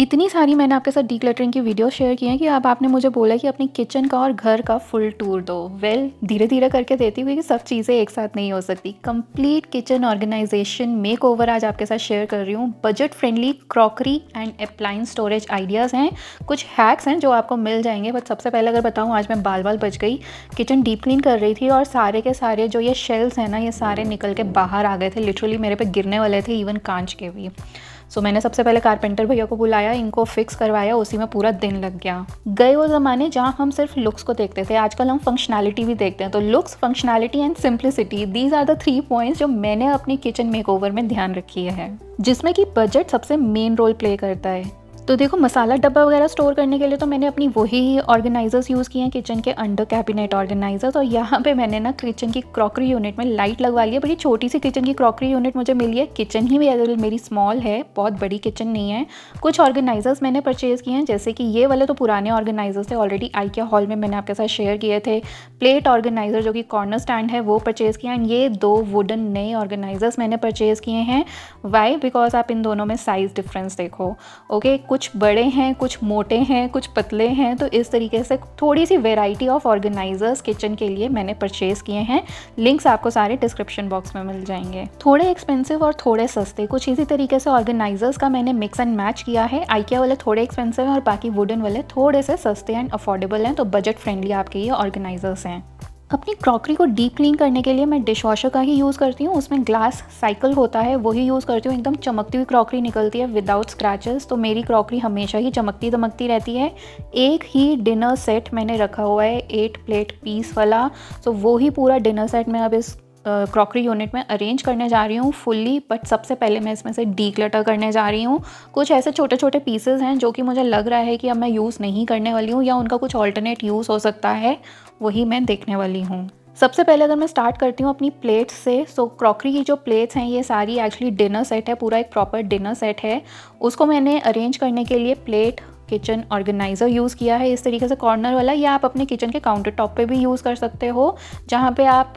इतनी सारी मैंने आपके साथ डीक्लटरिंग की वीडियो शेयर की हैं कि अब आपने मुझे बोला कि अपनी किचन का और घर का फुल टूर दो। धीरे धीरे करके देती हुई कि सब चीज़ें एक साथ नहीं हो सकती। Complete kitchen organization makeover आज आपके साथ शेयर कर रही हूँ। Budget friendly crockery and appliance storage ideas हैं, कुछ हैक्स हैं जो आपको मिल जाएंगे। बट सबसे पहले अगर बताऊँ, आज मैं बाल बच गई। किचन डीप क्लीन कर रही थी और सारे के सारे जो ये शेल्स हैं ना, ये सारे निकल के बाहर आ गए थे। लिटरली मेरे पे गिरने वाले थे, इवन कांच के भी। सो मैंने सबसे पहले कारपेंटर भैया को बुलाया, इनको फिक्स करवाया, उसी में पूरा दिन लग गया। गए वो ज़माने जहाँ हम सिर्फ लुक्स को देखते थे, आजकल हम फंक्शनैलिटी भी देखते हैं। तो looks, functionality and simplicity, these are the 3 points जो मैंने अपनी किचन मेकओवर में ध्यान रखी है, जिसमें कि बजट सबसे मेन रोल प्ले करता है। तो देखो, मसाला डब्बा वगैरह स्टोर करने के लिए तो मैंने अपनी वही ऑर्गेनाइजर्स यूज़ किए हैं, किचन के अंडर कैबिनेट ऑर्गेनाइजर्स। और यहाँ पे मैंने ना किचन की क्रॉकरी यूनिट में लाइट लगवा ली है। बड़ी छोटी सी किचन की क्रॉकरी यूनिट मुझे मिली है। किचन ही मेरी स्मॉल है, बहुत बड़ी किचन नहीं है। कुछ ऑर्गेनाइजर्स मैंने परचेज़ किए हैं, जैसे कि ये वाले तो पुराने ऑर्गेनाइजर्स थे, ऑलरेडी IKEA हॉल में मैंने आपके साथ शेयर किए थे। प्लेट ऑर्गेनाइजर जो कि कॉर्नर स्टैंड है, वो परचेज़ किया। एंड ये 2 वुडन नए ऑर्गेनाइजर्स मैंने परचेज़ किए हैं। वाई? बिकॉज आप इन दोनों में साइज़ डिफरेंस देखो। ओके, कुछ बड़े हैं, कुछ मोटे हैं, कुछ पतले हैं। तो इस तरीके से थोड़ी सी वेराइटी ऑफ ऑर्गेनाइजर्स किचन के लिए मैंने परचेज़ किए हैं। लिंक्स आपको सारे डिस्क्रिप्शन बॉक्स में मिल जाएंगे। थोड़े एक्सपेंसिव और थोड़े सस्ते, कुछ इसी तरीके से ऑर्गेनाइजर्स का मैंने मिक्स एंड मैच किया है। IKEA वाले थोड़े एक्सपेंसिव हैं और बाकी वुडन वाले थोड़े से सस्ते एंड अफोर्डेबल हैं। तो बजट फ्रेंडली आपके ये ऑर्गेनाइजर्स हैं। अपनी क्रॉकरी को डीप क्लीन करने के लिए मैं डिश वॉशर का ही यूज़ करती हूँ। उसमें ग्लास साइकिल होता है, वही यूज़ करती हूँ। एकदम चमकती हुई क्रॉकरी निकलती है विदाउट स्क्रैचेस। तो मेरी क्रॉकरी हमेशा ही चमकती दमकती रहती है। एक ही डिनर सेट मैंने रखा हुआ है, 8 प्लेट पीस वाला। तो वो ही पूरा डिनर सेट मैं अब इस क्रॉकरी यूनिट में अरेंज करने जा रही हूँ फुल्ली। बट सबसे पहले मैं इसमें से डीक्लटर करने जा रही हूँ। कुछ ऐसे छोटे छोटे पीसेस हैं जो कि मुझे लग रहा है कि अब मैं यूज़ नहीं करने वाली हूँ, या उनका कुछ ऑल्टरनेट यूज़ हो सकता है, वही मैं देखने वाली हूँ। सबसे पहले अगर मैं स्टार्ट करती हूँ अपनी प्लेट्स से, सो क्रॉकरी की जो प्लेट्स हैं ये सारी एक्चुअली डिनर सेट है, पूरा एक प्रॉपर डिनर सेट है। उसको मैंने अरेंज करने के लिए प्लेट किचन ऑर्गेनाइज़र यूज़ किया है, इस तरीके से कॉर्नर वाला। या आप अपने किचन के काउंटर टॉप पे भी यूज़ कर सकते हो, जहाँ पे आप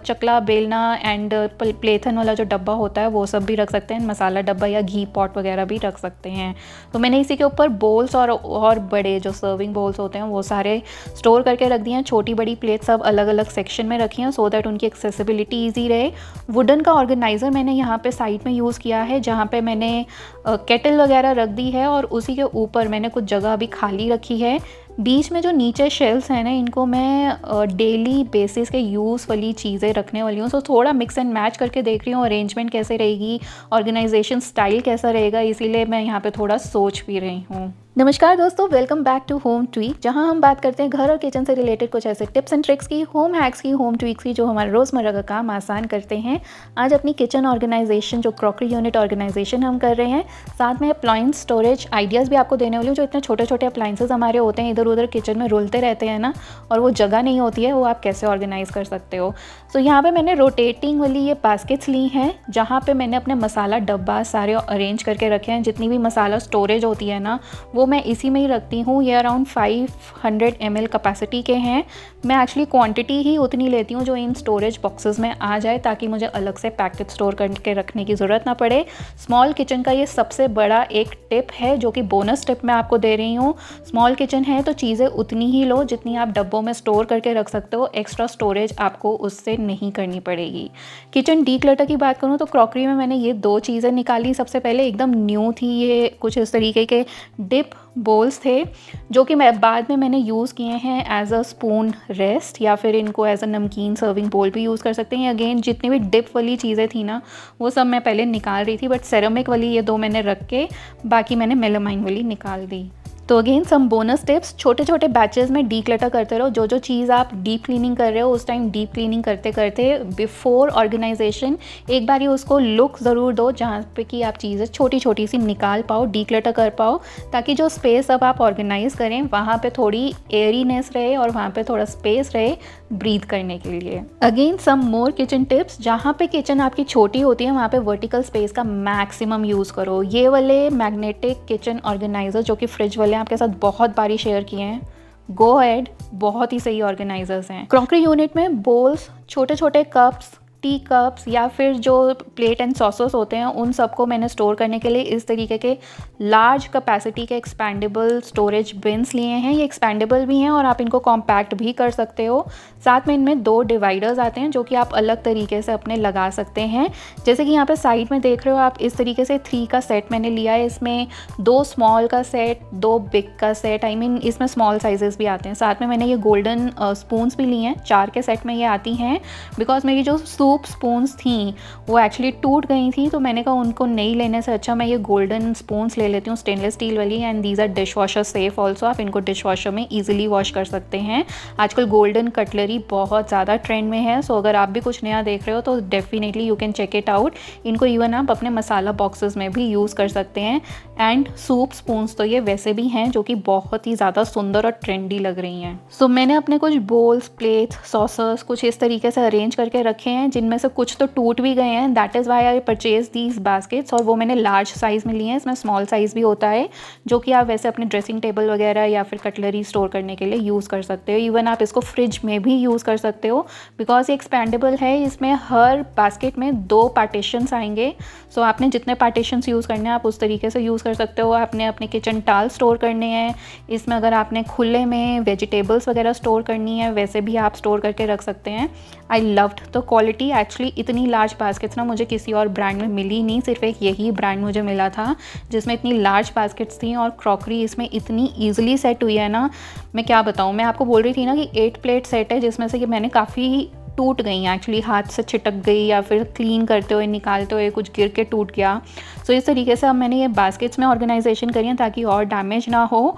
चकला, बेलना एंड प्लेथन वाला जो डब्बा होता है वो सब भी रख सकते हैं। मसाला डब्बा या घी पॉट वगैरह भी रख सकते हैं। तो मैंने इसी के ऊपर बोल्स और बड़े जो सर्विंग बोल्स होते हैं वो सारे स्टोर करके रख दिए हैं। छोटी बड़ी प्लेट सब अलग अलग सेक्शन में रखी हैं, सो दैट उनकी एक्सेसिबिलिटी ईजी रहे। वुडन का ऑर्गेनाइज़र मैंने यहाँ पे साइड में यूज़ किया है, जहाँ पे मैंने केटल वगैरह रख दी है और उसी के ऊपर मैंने कुछ जगह अभी खाली रखी है। बीच में जो नीचे शेल्फ्स हैं ना, इनको मैं डेली बेसिस के यूज़ वाली चीज़ें रखने वाली हूँ। सो थोड़ा मिक्स एंड मैच करके देख रही हूँ अरेंजमेंट कैसे रहेगी, ऑर्गेनाइजेशन स्टाइल कैसा रहेगा, इसीलिए मैं यहाँ पे थोड़ा सोच भी रही हूँ। नमस्कार दोस्तों, welcome back to home tweak, जहां हम बात करते हैं घर और किचन से रिलेटेड कुछ ऐसे टिप्स एंड ट्रिक्स की, होम हैक्स की, होम ट्वीक्स की, जो हमारे रोज़मर्रा का काम आसान करते हैं। आज अपनी किचन ऑर्गेनाइजेशन, जो क्रॉकरी यूनिट ऑर्गेनाइजेशन हम कर रहे हैं, साथ में अप्लायंस स्टोरेज आइडियाज़ भी आपको देने वाली हूँ। जो इतने छोटे छोटे अप्लायंसेज हमारे होते हैं, इधर उधर किचन में रुलते रहते हैं ना, और वो जगह नहीं होती है, वो आप कैसे ऑर्गेनाइज़ कर सकते हो। सो यहाँ पर मैंने रोटेटिंग वाली ये बास्केट्स ली हैं, जहाँ पर मैंने अपने मसाला डब्बा सारे अरेंज करके रखे हैं। जितनी भी मसाला स्टोरेज होती है ना, वो मैं इसी में ही रखती हूँ। ये अराउंड 500 ml कैपेसिटी के हैं। मैं एक्चुअली क्वांटिटी ही उतनी लेती हूँ जो इन स्टोरेज बॉक्सेस में आ जाए, ताकि मुझे अलग से पैकेट स्टोर करके रखने की ज़रूरत ना पड़े। स्मॉल किचन का ये सबसे बड़ा एक टिप है, जो कि बोनस टिप मैं आपको दे रही हूँ। स्मॉल किचन है तो चीज़ें उतनी ही लो जितनी आप डब्बों में स्टोर करके रख सकते हो। एक्स्ट्रा स्टोरेज आपको उससे नहीं करनी पड़ेगी। किचन डीक्लटर की बात करूँ तो क्रॉकरी में मैंने ये 2 चीज़ें निकाली। सबसे पहले एकदम न्यू थी, ये कुछ इस तरीके के डिप बोल्स थे, जो कि मैं बाद में मैंने यूज़ किए हैं एज अ स्पून रेस्ट, या फिर इनको एज अ नमकीन सर्विंग बोल भी यूज़ कर सकते हैं। अगेन जितनी भी डिप वाली चीज़ें थी ना, वो सब मैं पहले निकाल रही थी, बट सेरेमिक वाली ये 2 मैंने रख के बाकी मैंने मेलामाइन वाली निकाल दी। तो अगेन सम बोनस टिप्स, छोटे छोटे बैचेस में डीक्लटर करते रहो। जो चीज़ आप डीप क्लीनिंग कर रहे हो, उस टाइम डीप क्लीनिंग करते करते बिफोर ऑर्गेनाइजेशन एक बार ही उसको लुक ज़रूर दो, जहाँ पे कि आप चीज़ें छोटी छोटी सी निकाल पाओ, डीक्लटर कर पाओ, ताकि जो स्पेस अब आप ऑर्गेनाइज करें वहाँ पे थोड़ी एयरीनेस रहे और वहाँ पे थोड़ा स्पेस रहे ब्रीथ करने के लिए। अगेन सम मोर किचन टिप्स, जहाँ पे किचन आपकी छोटी होती है वहाँ पे वर्टिकल स्पेस का मैक्सिमम यूज़ करो। ये वाले मैग्नेटिक किचन ऑर्गेनाइजर जो कि फ्रिज वाले आपके साथ बहुत बारी शेयर किए हैं, गो एड, बहुत ही सही ऑर्गेनाइजर्स हैं। क्रॉकरी यूनिट में बोल्स, छोटे छोटे कप्स, टी कप्स या फिर जो प्लेट एंड सॉसर्स होते हैं उन सबको मैंने स्टोर करने के लिए इस तरीके के लार्ज कैपेसिटी के एक्सपैंडेबल स्टोरेज बिन्स लिए हैं। ये एक्सपैंडेबल भी हैं और आप इनको कॉम्पैक्ट भी कर सकते हो। साथ में इनमें 2 डिवाइडर्स आते हैं जो कि आप अलग तरीके से अपने लगा सकते हैं। जैसे कि यहाँ पे साइड में देख रहे हो आप, इस तरीके से 3 का सेट मैंने लिया है। इसमें 2 स्मॉल का सेट, 2 बिग का सेट, इसमें स्मॉल साइजेस भी आते हैं। साथ में मैंने ये गोल्डन स्पून्स भी लिए हैं, 4 के सेट में ये आती हैं। बिकॉज मेरी जो सूप स्पून्स थी वो एक्चुअली टूट गई थी, तो मैंने कहा उनको नहीं लेने से अच्छा मैं ये गोल्डन स्पून्स ले लेती हूँ, स्टेनलेस स्टील वाली। And these are dishwasher safe also, आप इनको डिश वॉशर में ईजिली वॉश कर सकते हैं। आजकल गोल्डन कटलरी बहुत ज़्यादा ट्रेंड में है, सो अगर आप भी कुछ नया देख रहे हो तो definitely you can check it out. इनको इवन आप अपने मसाला बॉक्सेस में भी यूज़ कर सकते हैं। एंड सूप स्पून्स तो ये वैसे भी हैं जो कि बहुत ही ज़्यादा सुंदर और ट्रेंडी लग रही हैं। सो मैंने अपने कुछ बोल्स, प्लेट्स, सॉसर्स कुछ इस तरीके से अरेंज करके रखे हैं, जिनमें से कुछ तो टूट भी गए हैं। That is why I purchase these baskets, और वो मैंने लार्ज साइज़ में लिए हैं। इसमें स्मॉल साइज़ भी होता है जो कि आप वैसे अपने ड्रेसिंग टेबल वगैरह या फिर कटलरी स्टोर करने के लिए यूज़ कर सकते हो। इवन आप इसको फ्रिज में भी यूज़ कर सकते हो बिकॉज ये एक्सपेंडेबल है। इसमें हर बास्केट में 2 पार्टीशंस आएंगे। सो आपने जितने पार्टीशंस यूज़ करने हैं आप उस तरीके से यूज़ कर सकते हो। आपने अपने किचन टाल स्टोर करने हैं, इसमें अगर आपने खुले में वेजिटेबल्स वगैरह स्टोर करनी है वैसे भी आप स्टोर करके रख सकते हैं। I loved the quality. Actually इतनी लार्ज बास्केट्स ना मुझे किसी और ब्रांड में मिली नहीं, सिर्फ एक यही ब्रांड मुझे मिला था जिसमें इतनी लार्ज बास्केट्स थी और क्रॉकरी इसमें इतनी ईजिली सेट हुई है ना, मैं क्या बताऊँ। मैं आपको बोल रही थी ना कि 8 प्लेट सेट है, जिसमें से कि मैंने काफ़ी टूट गई हैं एक्चुअली, हाथ से छिटक गई या फिर क्लीन करते हुए निकालते हुए कुछ गिर के टूट गया। सो इस तरीके से अब मैंने ये बास्केट्स में ऑर्गेनाइजेशन करी है ताकि और डैमेज ना हो।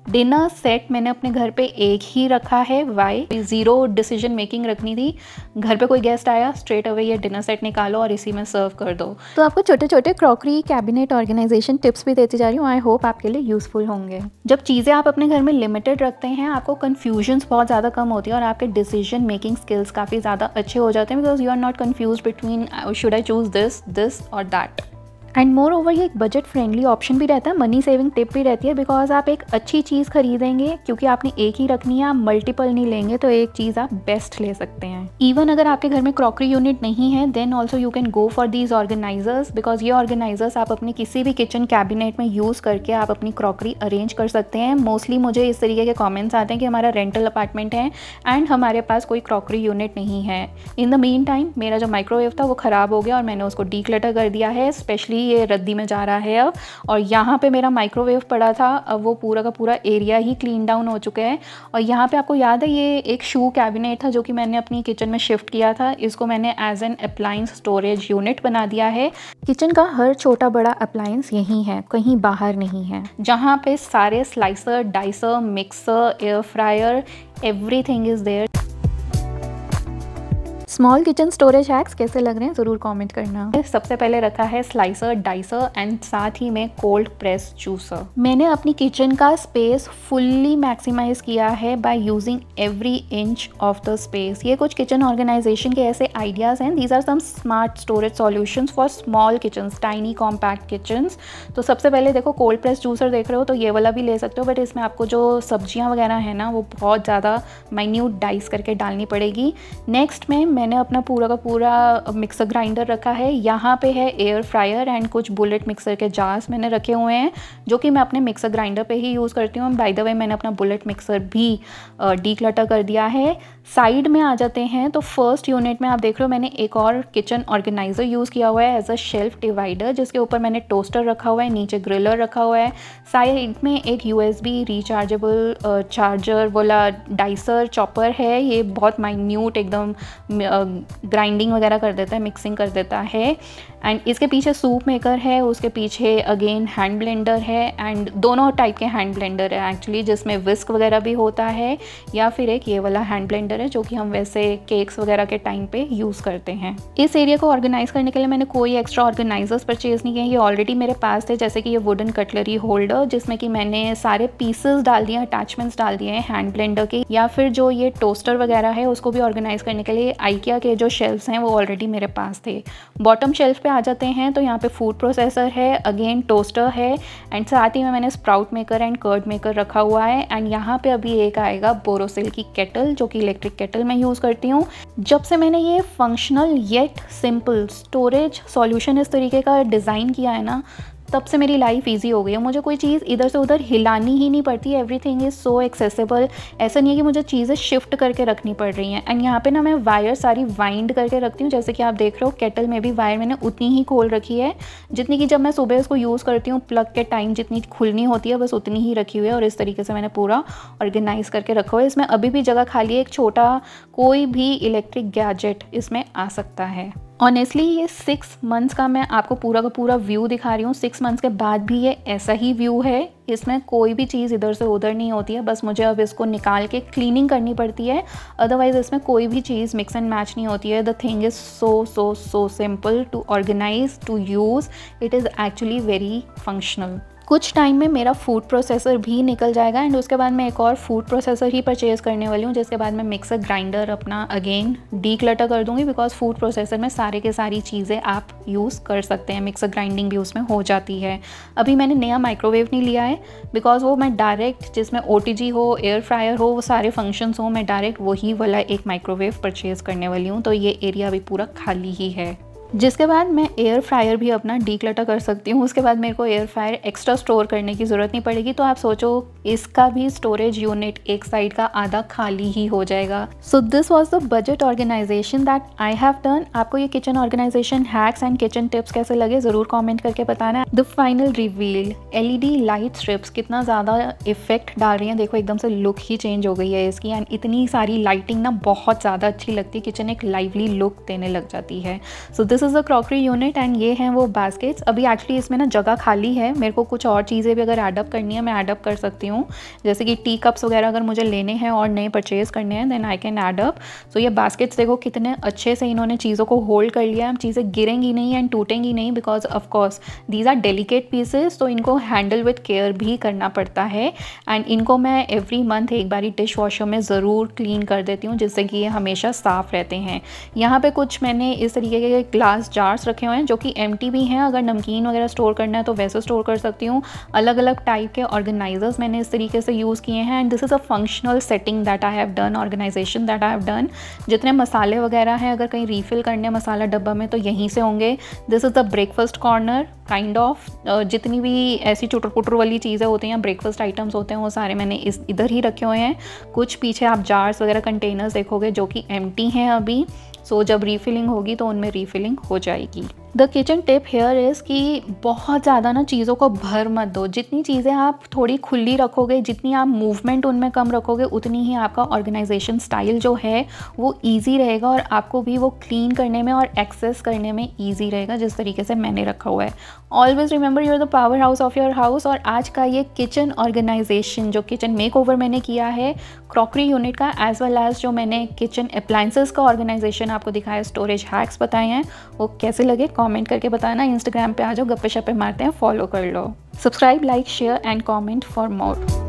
डिनर सेट मैंने अपने घर पे एक ही रखा है। वाई? 0 डिसीजन मेकिंग रखनी थी। घर पे कोई गेस्ट आया, स्ट्रेट अवे ये डिनर सेट निकालो और इसी में सर्व कर दो। तो आपको छोटे छोटे क्रॉकरी कैबिनेट ऑर्गेनाइजेशन टिप्स भी देती जा रही हूँ। आई होप आपके लिए यूजफुल होंगे। जब चीज़ें आप अपने घर में लिमिटेड रखते हैं आपको कन्फ्यूजन्स बहुत ज़्यादा कम होती है और आपके डिसीजन मेकिंग स्किल्स काफ़ी ज़्यादा अच्छे हो जाते हैं because you are not confuse between should I choose this और दैट। एंड मोर ओवर ये एक बजट फ्रेंडली ऑप्शन भी रहता है, मनी सेविंग टिप भी रहती है बिकॉज आप एक अच्छी चीज़ खरीदेंगे क्योंकि आपने एक ही रखनी है, आप मल्टीपल नहीं लेंगे तो एक चीज़ आप बेस्ट ले सकते हैं। इवन अगर आपके घर में क्रॉकरी यूनिट नहीं है then also you can go for these organizers because ये ऑर्गेनाइजर्स आप अपने किसी भी किचन कैबिनेट में यूज़ करके आप अपनी क्रॉकरी अरेंज कर सकते हैं। मोस्टली मुझे इस तरीके के कॉमेंट्स आते हैं कि हमारा रेंटल अपार्टमेंट है एंड हमारे पास कोई क्रॉकरी यूनिट नहीं है। इन द मीन टाइम मेरा जो माइक्रोवेव था वो ख़राब हो गया और मैंने उसको डीक्लटर कर दिया है, स्पेशली ये रद्दी में जा रहा है अब। और यहाँ पे मेरा माइक्रोवेव पड़ा था, अब वो पूरा का पूरा एरिया ही क्लीन डाउन हो चुका है। और यहाँ पे आपको याद है ये एक शू कैबिनेट था जो कि मैंने अपनी किचन में शिफ्ट किया था, इसको मैंने as an appliance storage unit बना दिया है। किचन का हर छोटा बड़ा अप्लायंस यहीं है, कहीं बाहर नहीं है, जहाँ पे सारे slicer, dicer, mixer, air fryer, everything is there. Small kitchen storage hacks कैसे लग रहे हैं ज़रूर कमेंट करना। सबसे पहले रखा है स्लाइसर, डाइसर एंड साथ ही में कोल्ड प्रेस जूसर। मैंने अपनी किचन का स्पेस फुल्ली मैक्सिमाइज किया है by using every inch of the space. ये कुछ किचन ऑर्गेनाइजेशन के ऐसे आइडियाज़ हैं। These are some smart storage solutions for small kitchens, tiny compact kitchens. तो सबसे पहले देखो कोल्ड प्रेस जूसर देख रहे हो तो ये वाला भी ले सकते हो, बट इसमें आपको जो सब्जियाँ वगैरह है ना वो बहुत ज़्यादा माइन्यूट डाइस करके डालनी पड़ेगी। नेक्स्ट में मैंने अपना पूरा का पूरा मिक्सर ग्राइंडर रखा है। यहाँ पे है एयर फ्रायर एंड कुछ बुलेट मिक्सर के जार्स मैंने रखे हुए हैं जो कि मैं अपने मिक्सर ग्राइंडर पे ही यूज़ करती हूँ। बाय द वे मैंने अपना बुलेट मिक्सर भी डीक्लटर कर दिया है। साइड में आ जाते हैं तो फर्स्ट यूनिट में आप देख रहे हो मैंने एक और किचन ऑर्गेनाइज़र यूज़ किया हुआ है एज अ शेल्फ डिवाइडर, जिसके ऊपर मैंने टोस्टर रखा हुआ है, नीचे ग्रिलर रखा हुआ है। साइड में एक USB रिचार्जेबल चार्जर वाला डाइसर चॉपर है, ये बहुत माइन्यूट एकदम ग्राइंडिंग वगैरह कर देता है, मिक्सिंग कर देता है। एंड इसके पीछे सूप मेकर है, उसके पीछे अगेन हैंड ब्लेंडर है एंड दोनों टाइप के हैंड ब्लेंडर है एक्चुअली, जिसमें विस्क वगैरह भी होता है या फिर एक ये वाला हैंड ब्लेंडर है जो कि हम वैसे केक्स वगैरह के टाइम पे यूज़ करते हैं। इस एरिया को ऑर्गेनाइज करने के लिए मैंने कोई एक्स्ट्रा ऑर्गेनाइजर्स परचेज नहीं किए, ये ऑलरेडी मेरे पास थे, जैसे कि ये वुडन कटलरी होल्डर जिसमें कि मैंने सारे पीसेस डाल दिए, अटैचमेंट्स डाल दिए हैं हैंड ब्लेंडर के, या फिर जो ये टोस्टर वगैरह है उसको भी ऑर्गेनाइज करने के लिए आइकिया के जो शेल्फ्स हैं वो ऑलरेडी मेरे पास थे। बॉटम शेल्फ पे पे आ जाते हैं तो यहाँ पे फूड प्रोसेसर है, अगेन टोस्टर है, एंड साथ ही में मैंने sprout maker and curd maker रखा हुआ है। एंड यहाँ पे अभी एक आएगा बोरोसिल की केटल, जो कि इलेक्ट्रिक केटल मैं यूज़ करती हूँ। जब से मैंने ये functional yet simple storage solution इस तरीके का डिज़ाइन किया है ना, तब से मेरी लाइफ इजी हो गई है। मुझे कोई चीज़ इधर से उधर हिलानी ही नहीं पड़ती, एवरीथिंग इज़ सो एक्सेसिबल। ऐसा नहीं है कि मुझे चीज़ें शिफ्ट करके रखनी पड़ रही हैं। एंड यहाँ पे ना मैं वायर सारी वाइंड करके रखती हूँ, जैसे कि आप देख रहे हो केटल में भी वायर मैंने उतनी ही खोल रखी है जितनी कि जब मैं सुबह इसको यूज़ करती हूँ प्लग के टाइम जितनी खुलनी होती है, बस उतनी ही रखी हुई है। और इस तरीके से मैंने पूरा ऑर्गेनाइज़ करके रखा हुआ है। इसमें अभी भी जगह खाली है, एक छोटा कोई भी इलेक्ट्रिक गैजेट इसमें आ सकता है। ऑनेस्टली ये 6 मंथ्स का मैं आपको पूरा का पूरा व्यू दिखा रही हूँ। 6 मंथ्स के बाद भी ये ऐसा ही व्यू है, इसमें कोई भी चीज़ इधर से उधर नहीं होती है। बस मुझे अब इसको निकाल के क्लीनिंग करनी पड़ती है, अदरवाइज़ इसमें कोई भी चीज़ मिक्स एंड मैच नहीं होती है। The thing is so simple to organize, to use, it is actually very functional. कुछ टाइम में मेरा फूड प्रोसेसर भी निकल जाएगा एंड उसके बाद मैं एक और फूड प्रोसेसर ही परचेज़ करने वाली हूँ, जिसके बाद मैं मिक्सर ग्राइंडर अपना अगेन डीक्लटर कर दूँगी, बिकॉज फूड प्रोसेसर में सारे के सारी चीज़ें आप यूज़ कर सकते हैं। मिक्सर ग्राइंडिंग भी उसमें हो जाती है। अभी मैंने नया माइक्रोवेव नहीं लिया है, बिकॉज वो मैं डायरेक्ट जिसमें OTG हो, एयर फ्रायर हो, वो सारे फंक्शंस हो, मैं डायरेक्ट वही वाला एक माइक्रोवेव परचेज़ करने वाली हूँ। तो ये एरिया अभी पूरा खाली ही है, जिसके बाद मैं एयर फ्रायर भी अपना डीक्लटर कर सकती हूँ। उसके बाद मेरे को एयर फ्रायर एक्स्ट्रा स्टोर करने की ज़रूरत नहीं पड़ेगी। तो आप सोचो इसका भी स्टोरेज यूनिट एक साइड का आधा खाली ही हो जाएगा। So this was the budget organization that I have done. आपको ये kitchen organization hacks and kitchen tips कैसे लगे ज़रूर कॉमेंट करके बताना। The final reveal, LED light strips कितना ज़्यादा इफेक्ट डाल रही हैं, देखो एकदम से लुक ही चेंज हो गई है इसकी। एंड इतनी सारी लाइटिंग ना बहुत ज़्यादा अच्छी लगती है, किचन एक लाइवली लुक देने लग जाती है। So this is the crockery unit and ये हैं वो बास्केट्स। अभी एक्चुअली इसमें ना जगह खाली है, मेरे को कुछ और चीज़ें भी अगर एडअप करनी है मैं एडअप कर सकती हूँ, जैसे कि टी कप्स वगैरह अगर मुझे लेने हैं और नए परचेज़ करने हैं देन आई कैन एडअप। सो ये बास्केट्स देखो कितने अच्छे से इन्होंने चीज़ों को होल्ड कर लिया है, चीज़ें गिरेंगी नहीं एंड टूटेंगी नहीं, because of course these are delicate pieces, तो इनको हैंडल विथ केयर भी करना पड़ता है। एंड इनको मैं एवरी मंथ एक बारी डिश वॉशर में ज़रूर क्लीन कर देती हूँ, जिससे कि ये हमेशा साफ़ रहते हैं। यहाँ पे कुछ मैंने इस तरीके के ग्लास जार्स रखे हुए हैं जो कि एम्प्टी भी हैं, अगर नमकीन वगैरह स्टोर करना है तो वैसे स्टोर कर सकती हूँ। अलग अलग टाइप के ऑर्गेनाइजर्स मैंने इस तरीके से यूज़ किए हैं and this is a functional setting that I have done, organization that I have done. जितने मसाले वगैरह हैं अगर कहीं रीफ़िल करने मसाला डब्बा में तो यहीं से होंगे। This is the breakfast corner kind of, जितनी भी ऐसी चुटर पुटर वाली चीज़ें होती हैं, ब्रेकफास्ट आइटम्स होते हैं, वो सारे मैंने इधर ही रखे हुए हैं। कुछ पीछे आप जार्स वगैरह कंटेनर्स देखोगे जो कि एम्प्टी हैं अभी, सो जब रीफिलिंग होगी तो उनमें रीफिलिंग हो जाएगी। The kitchen tip here is कि बहुत ज़्यादा ना चीज़ों को भर मत दो। जितनी चीज़ें आप थोड़ी खुली रखोगे, जितनी आप मूवमेंट उनमें कम रखोगे, उतनी ही आपका ऑर्गेनाइजेशन स्टाइल जो है वो ईजी रहेगा और आपको भी वो क्लीन करने में और एक्सेस करने में ईजी रहेगा, जिस तरीके से मैंने रखा हुआ है। Always remember you are the powerhouse of your house. और आज का ये किचन ऑर्गेनाइजेशन जो किचन मेकओवर मैंने किया है क्रॉकरी यूनिट का, एज वेल एज जो मैंने किचन अप्लायंसेस का ऑर्गेनाइजेशन आपको दिखाया, स्टोरेज हैक्स बताए हैं, वो कैसे लगे कमेंट करके बताना। इंस्टाग्राम पे आ जाओ, गप्पे शप्पे मारते हैं, फॉलो कर लो। Subscribe, like, share and comment for more.